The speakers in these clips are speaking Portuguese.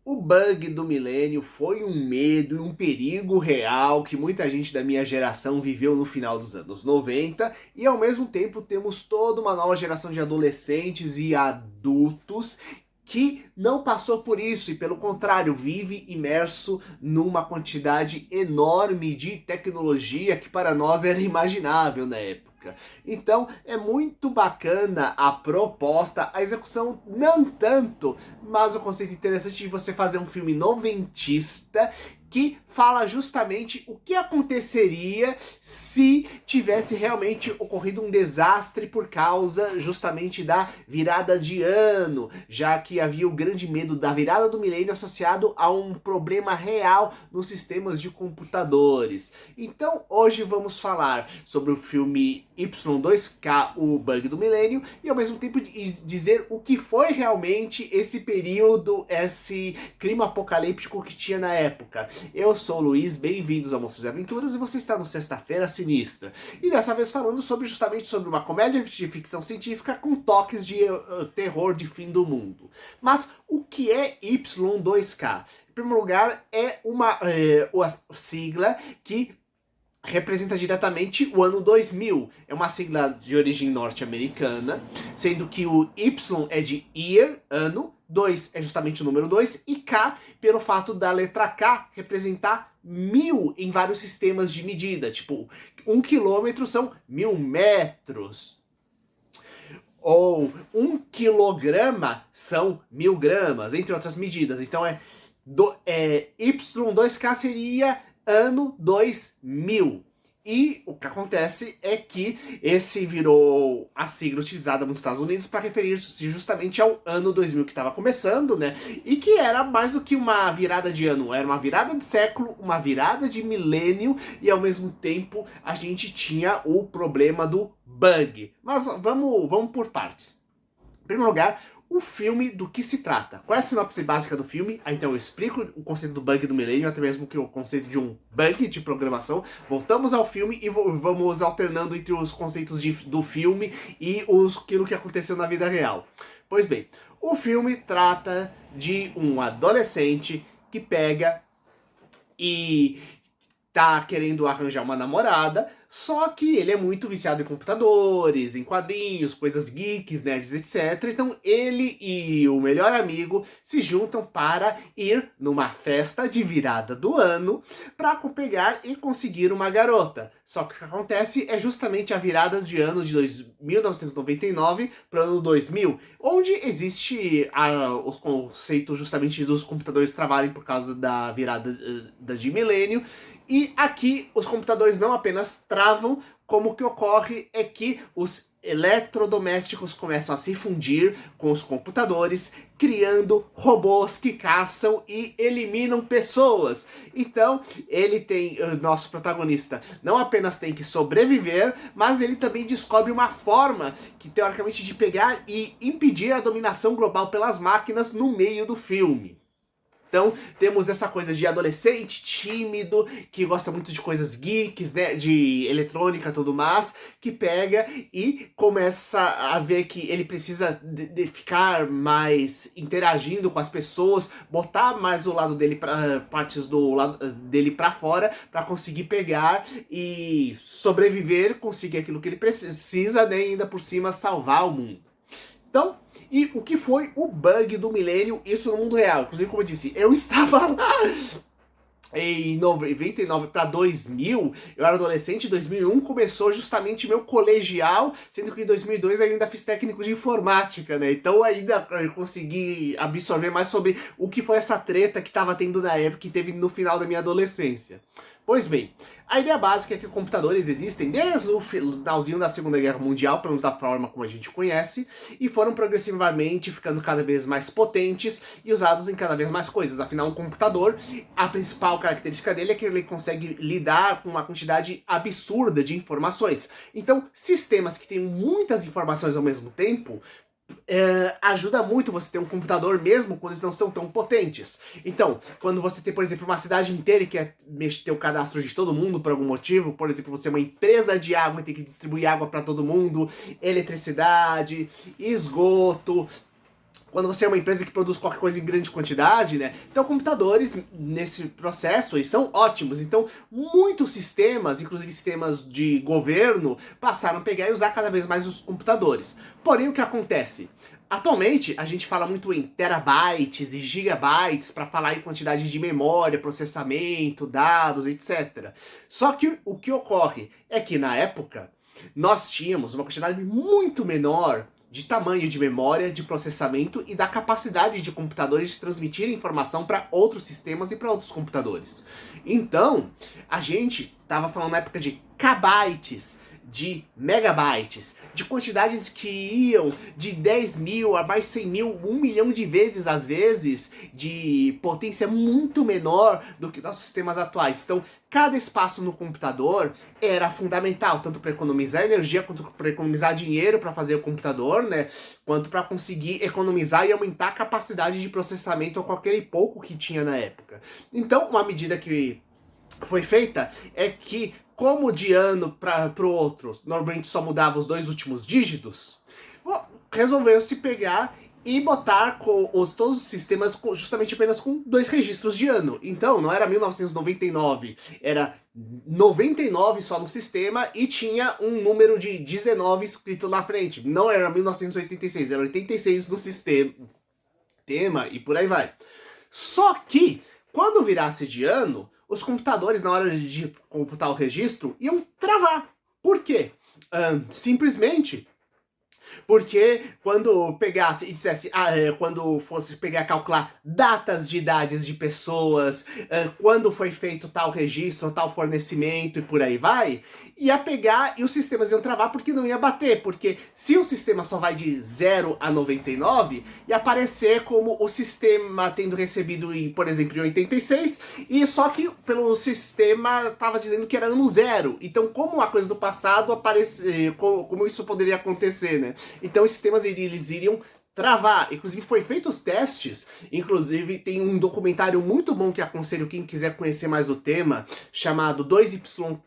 O bug do milênio foi um medo e um perigo real que muita gente da minha geração viveu no final dos anos 90 e ao mesmo tempo temos toda uma nova geração de adolescentes e adultos que não passou por isso e, pelo contrário, vive imerso numa quantidade enorme de tecnologia que para nós era imaginável na época. Então é muito bacana a proposta, a execução não tanto, mas o conceito interessante de você fazer um filme noventista que fala justamente o que aconteceria se tivesse realmente ocorrido um desastre por causa justamente da virada de ano, já que havia o grande medo da virada do milênio associado a um problema real nos sistemas de computadores. Então hoje vamos falar sobre o filme Y2K, o bug do milênio, e ao mesmo tempo dizer o que foi realmente esse período, esse clima apocalíptico que tinha na época. Eu sou o Luiz, bem-vindos ao Monstros e Aventuras, e você está no Sexta-feira Sinistra. E dessa vez falando justamente sobre uma comédia de ficção científica com toques de terror de fim do mundo. Mas o que é Y2K? Em primeiro lugar, é uma sigla que representa diretamente o ano 2000. É uma sigla de origem norte-americana, sendo que o Y é de year, ano, 2 é justamente o número 2, e K pelo fato da letra K representar 1000 em vários sistemas de medida. Tipo, 1 quilômetro são 1000 metros. Ou 1 quilograma são 1000 gramas, entre outras medidas. Então Y2K seria ano 2000. E o que acontece é que esse virou a sigla utilizada nos Estados Unidos para referir-se justamente ao ano 2000 que estava começando, né? E que era mais do que uma virada de ano, era uma virada de século, uma virada de milênio, e ao mesmo tempo a gente tinha o problema do bug. Mas vamos por partes. Em primeiro lugar, o filme, do que se trata? Qual é a sinopse básica do filme? Então eu explico o conceito do bug do milênio, até mesmo que o conceito de um bug de programação. Voltamos ao filme e vamos alternando entre os conceitos do filme e aquilo que aconteceu na vida real. Pois bem, o filme trata de um adolescente que pega e tá querendo arranjar uma namorada, só que ele é muito viciado em computadores, em quadrinhos, coisas geeks, nerds, etc. Então ele e o melhor amigo se juntam para ir numa festa de virada do ano para pegar e conseguir uma garota. Só que o que acontece é justamente a virada de ano de 1999 para o ano 2000, onde existe o conceito justamente dos computadores travarem por causa da virada de milênio. E aqui os computadores não apenas travam, como o que ocorre é que os eletrodomésticos começam a se fundir com os computadores, criando robôs que caçam e eliminam pessoas. Então, nosso protagonista não apenas tem que sobreviver, mas ele também descobre uma forma que, teoricamente, de pegar e impedir a dominação global pelas máquinas no meio do filme. Então, temos essa coisa de adolescente tímido, que gosta muito de coisas geeks, né, de eletrônica e tudo mais, que pega e começa a ver que ele precisa de ficar mais interagindo com as pessoas, botar mais o lado dele partes do lado dele para fora, para conseguir pegar e sobreviver, conseguir aquilo que ele precisa, né, e ainda por cima salvar o mundo. Então, e o que foi o bug do milênio, isso no mundo real? Inclusive, como eu disse, eu estava lá em 99 para 2000, eu era adolescente, em 2001 começou justamente meu colegial, sendo que em 2002 eu ainda fiz técnico de informática, né? Então ainda eu consegui absorver mais sobre o que foi essa treta que estava tendo na época, que teve no final da minha adolescência. Pois bem, a ideia básica é que computadores existem desde o finalzinho da Segunda Guerra Mundial, pelo menos da forma como a gente conhece, e foram progressivamente ficando cada vez mais potentes e usados em cada vez mais coisas. Afinal, um computador, a principal característica dele é que ele consegue lidar com uma quantidade absurda de informações. Então, sistemas que têm muitas informações ao mesmo tempo ajuda muito você ter um computador mesmo quando eles não são tão potentes. Então, quando você tem, por exemplo, uma cidade inteira e quer ter o cadastro de todo mundo por algum motivo, por exemplo, você é uma empresa de água e tem que distribuir água para todo mundo, eletricidade, esgoto, quando você é uma empresa que produz qualquer coisa em grande quantidade, né? Então computadores nesse processo eles são ótimos. Então muitos sistemas, inclusive sistemas de governo, passaram a pegar e usar cada vez mais os computadores. Porém, o que acontece? Atualmente, a gente fala muito em terabytes e gigabytes para falar em quantidade de memória, processamento, dados, etc. Só que o que ocorre é que na época nós tínhamos uma quantidade muito menor de tamanho de memória, de processamento e da capacidade de computadores de transmitir informação para outros sistemas e para outros computadores. Então, a gente estava falando na época de kbytes, de megabytes, de quantidades que iam de 10 mil a mais 100 mil, 1 milhão de vezes às vezes, de potência muito menor do que nossos sistemas atuais. Então, cada espaço no computador era fundamental, tanto para economizar energia, quanto para economizar dinheiro para fazer o computador, né? Quanto para conseguir economizar e aumentar a capacidade de processamento com aquele pouco que tinha na época. Então, uma medida que foi feita é que, como de ano para o outro, normalmente só mudava os 2 últimos dígitos, resolveu-se pegar e botar todos os sistemas justamente apenas com 2 registros de ano. Então, não era 1999, era 99 só no sistema e tinha um número de 19 escrito na frente. Não era 1986, era 86 no sistema e por aí vai. Só que, quando virasse de ano, os computadores, na hora de computar o registro, iam travar. Por quê? Simplesmente porque quando pegasse e dissesse, quando fosse pegar calcular datas de idades de pessoas, quando foi feito tal registro, tal fornecimento e por aí vai, ia pegar e os sistemas iam travar porque não ia bater, porque se o sistema só vai de 0 a 99, ia aparecer como o sistema tendo recebido, por exemplo, em 86, e só que pelo sistema estava dizendo que era ano 0. Então, como uma coisa do passado aparecer, como isso poderia acontecer, né? Então, os sistemas eles iriam travar. Inclusive foi feito os testes, inclusive tem um documentário muito bom que aconselho quem quiser conhecer mais o tema, chamado 2YK,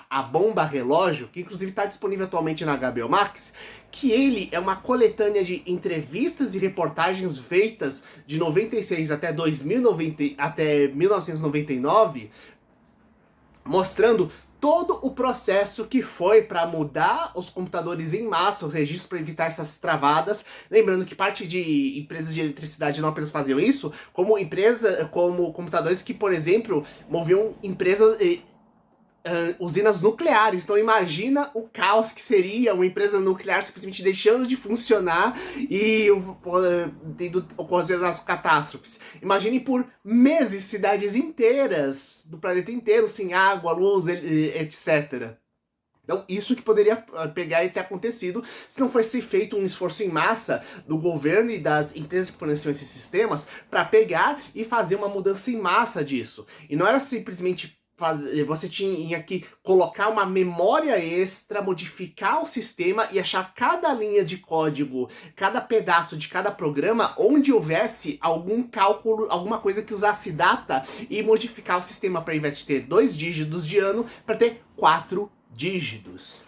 a bomba relógio, que inclusive está disponível atualmente na HBO Max, que ele é uma coletânea de entrevistas e reportagens feitas de 96 até 2090, até 1999, mostrando todo o processo que foi para mudar os computadores em massa, os registros para evitar essas travadas. Lembrando que parte de empresas de eletricidade não apenas faziam isso, como computadores que, por exemplo, moviam empresas, usinas nucleares. Então imagina o caos que seria uma empresa nuclear simplesmente deixando de funcionar e tendo ocorrido as catástrofes. Imagine por meses cidades inteiras do planeta inteiro sem água, luz, etc. Então, isso que poderia pegar e ter acontecido se não fosse feito um esforço em massa do governo e das empresas que forneciam esses sistemas para pegar e fazer uma mudança em massa disso. E não era simplesmente você tinha que colocar uma memória extra, modificar o sistema e achar cada linha de código, cada pedaço de cada programa onde houvesse algum cálculo, alguma coisa que usasse data e modificar o sistema para, ao invés de ter 2 dígitos de ano, para ter 4 dígitos.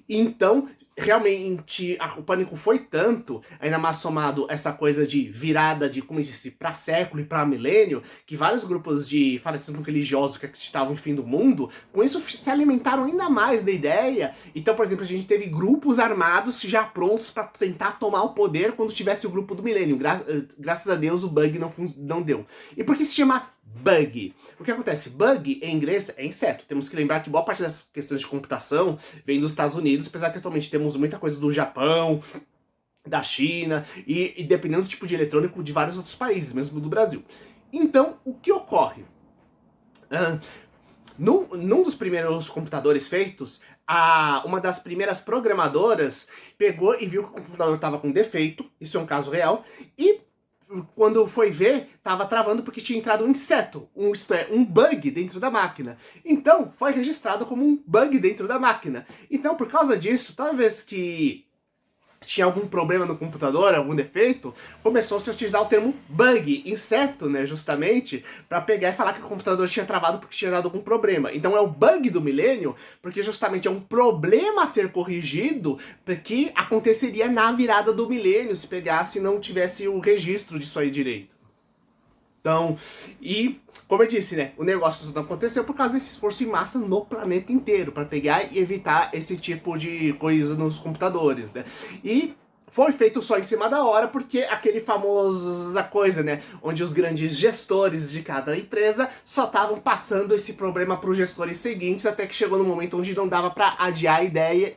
Então, realmente, o pânico foi tanto, ainda mais somado essa coisa de virada de, como eu disse, para século e para milênio, que vários grupos de fanatismo religioso que acreditavam em fim do mundo, com isso se alimentaram ainda mais da ideia. Então, por exemplo, a gente teve grupos armados já prontos para tentar tomar o poder quando tivesse o grupo do milênio. Graças a Deus o bug não deu. E por que se chama bug? O que acontece? Bug em inglês é inseto. Temos que lembrar que boa parte das questões de computação vem dos Estados Unidos, apesar que atualmente temos muita coisa do Japão, da China e dependendo do tipo de eletrônico de vários outros países, mesmo do Brasil. Então, o que ocorre? Num dos primeiros computadores feitos, uma das primeiras programadoras pegou e viu que o computador estava com defeito, isso é um caso real, e quando foi ver, estava travando porque tinha entrado um inseto, isto é, um bug dentro da máquina. Então, foi registrado como um bug dentro da máquina. Então, por causa disso, toda vez que tinha algum problema no computador, algum defeito, começou-se a utilizar o termo bug, inseto, né, justamente, para pegar e falar que o computador tinha travado porque tinha dado algum problema. Então é o bug do milênio, porque justamente é um problema a ser corrigido que aconteceria na virada do milênio, se pegasse e não tivesse o registro disso aí direito. Então, e como eu disse, né, o negócio não aconteceu por causa desse esforço em massa no planeta inteiro, para pegar e evitar esse tipo de coisa nos computadores, né? E foi feito só em cima da hora, porque aquele famosa coisa, né, onde os grandes gestores de cada empresa só estavam passando esse problema para os gestores seguintes, até que chegou no momento onde não dava para adiar a ideia,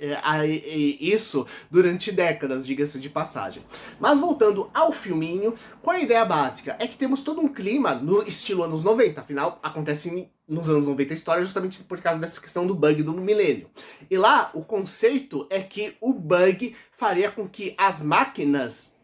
isso durante décadas, diga-se de passagem. Mas voltando ao filminho, qual é a ideia básica? É que temos todo um clima no estilo anos 90, afinal, acontece nos anos 90 a história justamente por causa dessa questão do bug do milênio. E lá, o conceito é que o bug faria com que as máquinas,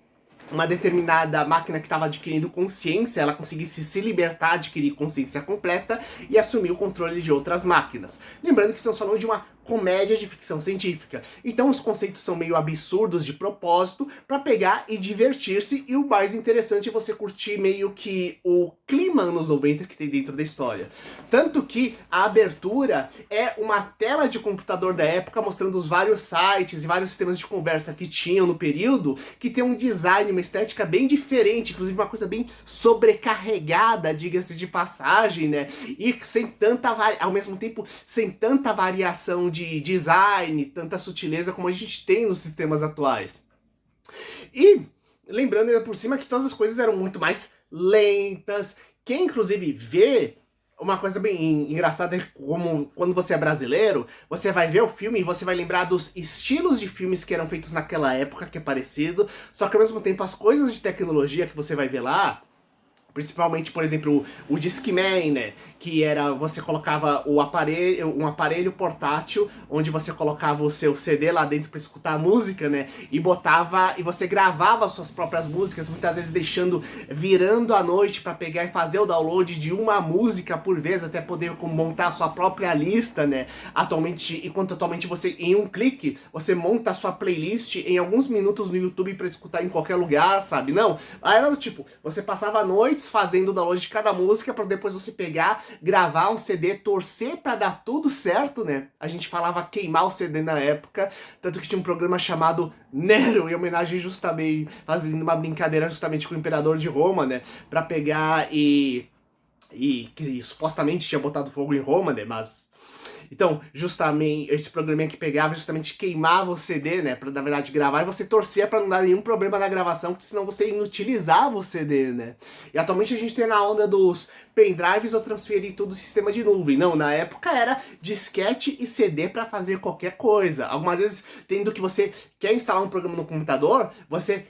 uma determinada máquina que estava adquirindo consciência, ela conseguisse se libertar, adquirir consciência completa e assumir o controle de outras máquinas. Lembrando que estamos falando de uma comédia de ficção científica. Então os conceitos são meio absurdos de propósito para pegar e divertir-se, e o mais interessante é você curtir meio que o clima anos 90 que tem dentro da história. Tanto que a abertura é uma tela de computador da época mostrando os vários sites e vários sistemas de conversa que tinham no período, que tem um design, uma estética bem diferente, inclusive uma coisa bem sobrecarregada, diga-se de passagem, né? E sem tanta ao mesmo tempo sem tanta variação de design, tanta sutileza como a gente tem nos sistemas atuais. E lembrando ainda por cima que todas as coisas eram muito mais lentas. Quem inclusive vê uma coisa bem engraçada é como quando você é brasileiro, você vai ver o filme e você vai lembrar dos estilos de filmes que eram feitos naquela época, que é parecido, só que ao mesmo tempo as coisas de tecnologia que você vai ver lá, principalmente, por exemplo, o Discman, né? Que era, você colocava um aparelho portátil, onde você colocava o seu CD lá dentro para escutar a música, né? E você gravava as suas próprias músicas, muitas vezes virando à noite para pegar e fazer o download de uma música por vez, até poder montar a sua própria lista, né? Enquanto atualmente você, em um clique, você monta a sua playlist em alguns minutos no YouTube para escutar em qualquer lugar, sabe? Não, aí era do tipo, você passava noites fazendo o download de cada música para depois você pegar, gravar um CD, torcer para dar tudo certo, né? A gente falava queimar o CD na época, tanto que tinha um programa chamado Nero, em homenagem justamente, fazendo uma brincadeira justamente com o imperador de Roma, né? Para pegar e que supostamente tinha botado fogo em Roma, né? Mas então, justamente, esse programinha que pegava, justamente queimava o CD, né, pra, na verdade, gravar, e você torcia pra não dar nenhum problema na gravação, porque senão você inutilizava o CD, né. E atualmente a gente tem na onda dos pendrives ou transferir tudo do sistema de nuvem. Não, na época era disquete e CD pra fazer qualquer coisa. Algumas vezes, tendo que você quer instalar um programa no computador, você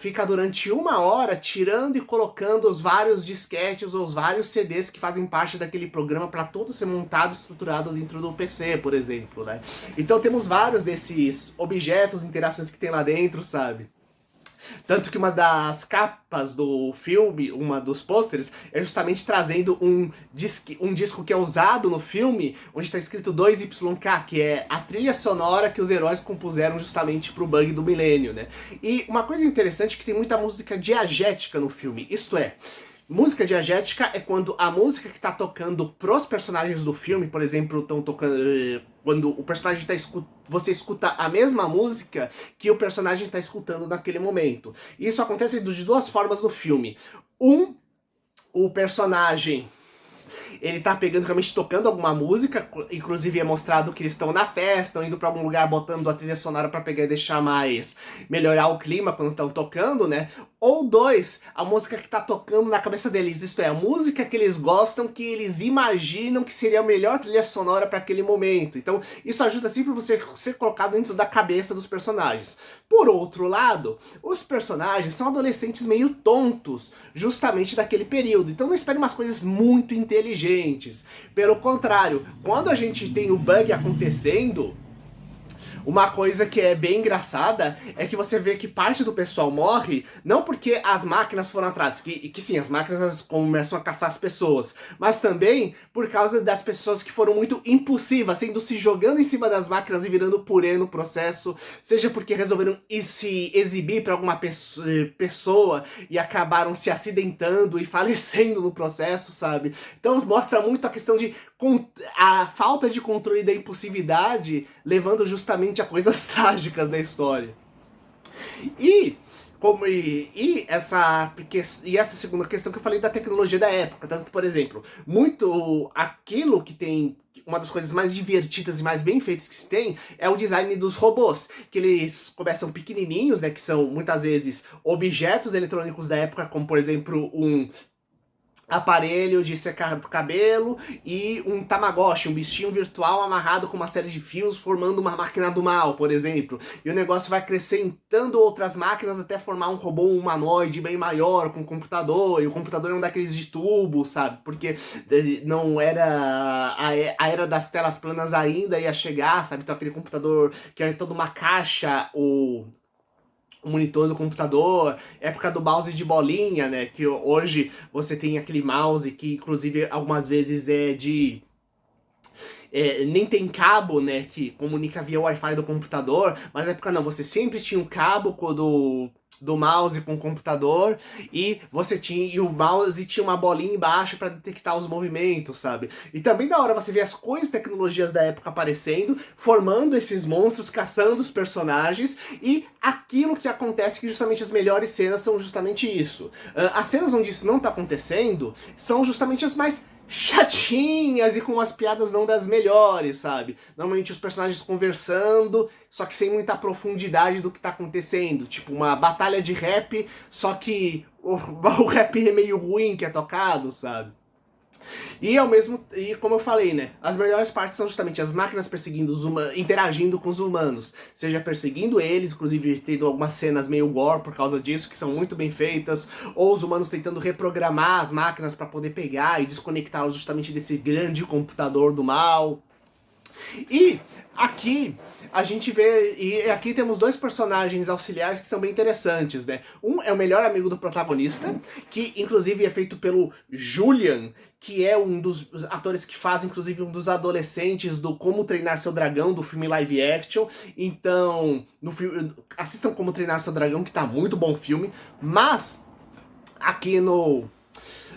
fica durante 1 hora tirando e colocando os vários disquetes ou os vários CDs que fazem parte daquele programa para todo ser montado e estruturado dentro do PC, por exemplo, né? Então temos vários desses objetos, interações que tem lá dentro, sabe? Tanto que uma das capas do filme, uma dos pôsteres, é justamente trazendo um disco que é usado no filme, onde está escrito 2YK, que é a trilha sonora que os heróis compuseram justamente pro bug do milênio, né? E uma coisa interessante é que tem muita música diegética no filme, isto é, música diegética é quando a música que tá tocando pros personagens do filme, por exemplo, estão tocando... Quando o personagem tá você escuta a mesma música que o personagem tá escutando naquele momento. Isso acontece de duas formas no filme. O personagem... ele tá pegando, realmente tocando alguma música, inclusive é mostrado que eles estão na festa, estão indo pra algum lugar botando a trilha sonora pra pegar e deixar melhorar o clima quando estão tocando, né? Ou 2, a música que tá tocando na cabeça deles, isto é, a música que eles gostam, que eles imaginam que seria a melhor trilha sonora para aquele momento. Então, isso ajuda sempre você ser colocado dentro da cabeça dos personagens. Por outro lado, os personagens são adolescentes meio tontos, justamente daquele período. Então não espere umas coisas muito inteligentes. Pelo contrário, quando a gente tem o bug acontecendo, Uma coisa que é bem engraçada é que você vê que parte do pessoal morre não porque as máquinas foram atrás, que sim, as máquinas elas começam a caçar as pessoas, mas também por causa das pessoas que foram muito impulsivas, sendo se jogando em cima das máquinas e virando purê no processo, seja porque resolveram se exibir para alguma pessoa e acabaram se acidentando e falecendo no processo, sabe? Então mostra muito a questão de a falta de controle da impulsividade levando justamente a coisas trágicas da história. E essa segunda questão que eu falei da tecnologia da época, tanto que, por exemplo, muito aquilo que tem uma das coisas mais divertidas e mais bem feitas que se tem é o design dos robôs, que eles começam pequenininhos, né, que são muitas vezes objetos eletrônicos da época, como por exemplo um aparelho de secar cabelo e um Tamagotchi, um bichinho virtual amarrado com uma série de fios formando uma máquina do mal, por exemplo. E o negócio vai acrescentando outras máquinas até formar um robô humanoide bem maior, com computador, e o computador é um daqueles de tubo, sabe? Porque não era a era das telas planas ainda ia chegar, sabe? Então aquele computador que é toda uma caixa, o monitor do computador, época do mouse de bolinha, né, que hoje você tem aquele mouse que inclusive algumas vezes nem tem cabo, né, que comunica via Wi-Fi do computador, mas na época não, você sempre tinha um cabo do mouse com o computador e o mouse tinha uma bolinha embaixo para detectar os movimentos, sabe? E também da hora você ver as coisas, tecnologias da época aparecendo, formando esses monstros, caçando os personagens e aquilo que acontece que justamente as melhores cenas são justamente isso. As cenas onde isso não tá acontecendo são justamente as mais chatinhas e com umas piadas não das melhores, sabe? Normalmente os personagens conversando, só que sem muita profundidade do que tá acontecendo. Tipo uma batalha de rap, só que o rap é meio ruim que é tocado, sabe? E como eu falei, né? As melhores partes são justamente as máquinas perseguindo interagindo com os humanos. Seja perseguindo eles, inclusive tendo algumas cenas meio gore por causa disso, que são muito bem feitas, ou os humanos tentando reprogramar as máquinas para poder pegar e desconectá-los justamente desse grande computador do mal. E aqui a gente vê, e aqui temos dois personagens auxiliares que são bem interessantes, né? Um é o melhor amigo do protagonista, que inclusive é feito pelo Julian, que é um dos atores que faz, inclusive, um dos adolescentes do Como Treinar Seu Dragão, do filme live action. Então, assistam Como Treinar Seu Dragão, que tá muito bom o filme, mas aqui no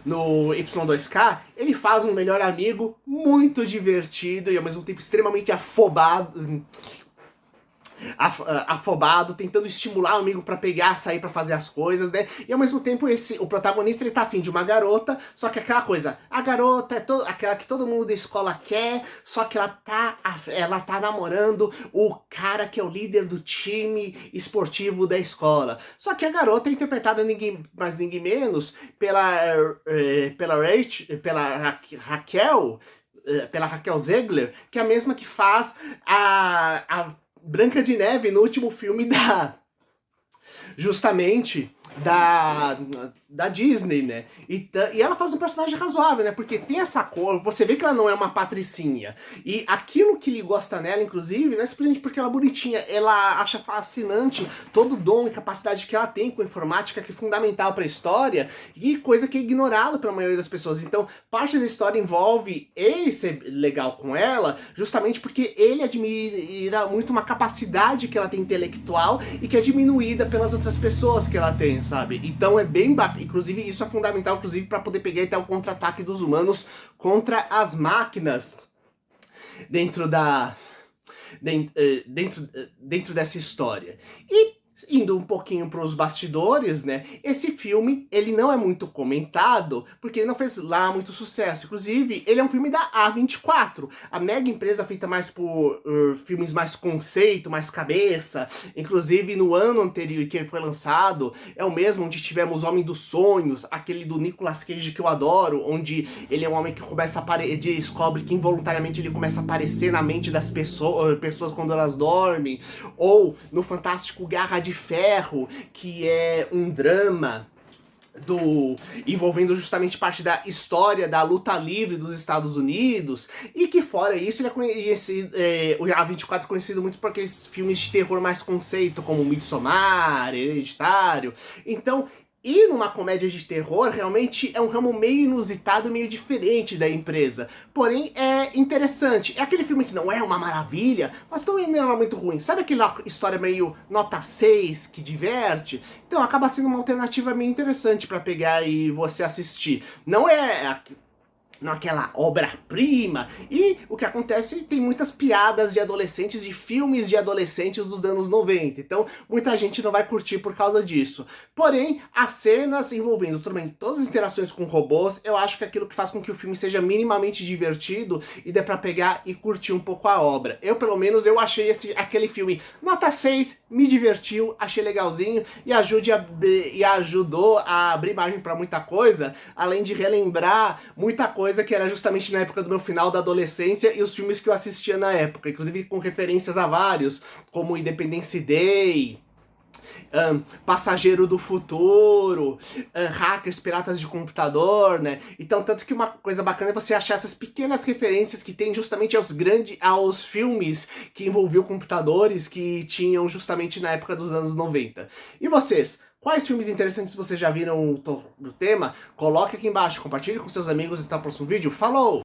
Y2K, ele faz um melhor amigo muito divertido e ao mesmo tempo extremamente afobado, tentando estimular o amigo pra pegar, sair pra fazer as coisas, né? E ao mesmo tempo o protagonista ele tá afim de uma garota, só que aquela coisa, a garota é aquela que todo mundo da escola quer, só que ela tá namorando o cara que é o líder do time esportivo da escola. Só que a garota é interpretada ninguém mais ninguém menos pela Raquel Zegler, que é a mesma que faz a Branca de Neve no último filme justamente da Disney, né? E ela faz um personagem razoável, né? Porque tem essa cor, você vê que ela não é uma patricinha. E aquilo que ele gosta nela, inclusive, não é simplesmente porque ela é bonitinha, ela acha fascinante todo o dom e capacidade que ela tem com informática, que é fundamental para a história, e coisa que é ignorada pela maioria das pessoas. Então, parte da história envolve ele ser legal com ela, justamente porque ele admira muito uma capacidade que ela tem intelectual e que é diminuída pelas outras pessoas que ela tem, sabe? Então é bem bacana, inclusive isso é fundamental, inclusive para poder pegar até o contra-ataque dos humanos contra as máquinas dentro dessa história. E indo um pouquinho para os bastidores, né? Esse filme, ele não é muito comentado, porque ele não fez lá muito sucesso. Inclusive, ele é um filme da A24, a mega empresa feita mais por filmes mais conceito, mais cabeça. Inclusive, no ano anterior que ele foi lançado, é o mesmo onde tivemos Homem dos Sonhos, aquele do Nicolas Cage que eu adoro, onde ele é um homem que descobre que involuntariamente ele começa a aparecer na mente das pessoas quando elas dormem. Ou no fantástico Garra de Ferro, que é um drama envolvendo justamente parte da história da luta livre dos Estados Unidos, e que fora isso ele é conhecido, o A24 é conhecido muito por aqueles filmes de terror mais conceito, como Midsommar, Hereditário. Então, e numa comédia de terror, realmente é um ramo meio inusitado, meio diferente da empresa. Porém, é interessante. É aquele filme que não é uma maravilha, mas também não é muito ruim. Sabe aquela história meio nota 6 que diverte? Então acaba sendo uma alternativa meio interessante para pegar e você assistir. Não é naquela obra-prima. E o que acontece, tem muitas piadas de adolescentes, de filmes de adolescentes dos anos 90. Então, muita gente não vai curtir por causa disso. Porém, as cenas envolvendo também todas as interações com robôs, eu acho que é aquilo que faz com que o filme seja minimamente divertido e dê pra pegar e curtir um pouco a obra. Eu, pelo menos, eu achei aquele filme nota 6, me divertiu, achei legalzinho e ajudou a abrir margem pra muita coisa, além de relembrar muita coisa que era justamente na época do meu final da adolescência e os filmes que eu assistia na época, inclusive com referências a vários, como Independence Day, Passageiro do Futuro, Hackers, Piratas de Computador, né? Então, tanto que uma coisa bacana é você achar essas pequenas referências que tem justamente aos filmes que envolviam computadores que tinham justamente na época dos anos 90. E vocês? Quais filmes interessantes vocês já viram do tema? Coloque aqui embaixo, compartilhe com seus amigos e até o próximo vídeo. Falou!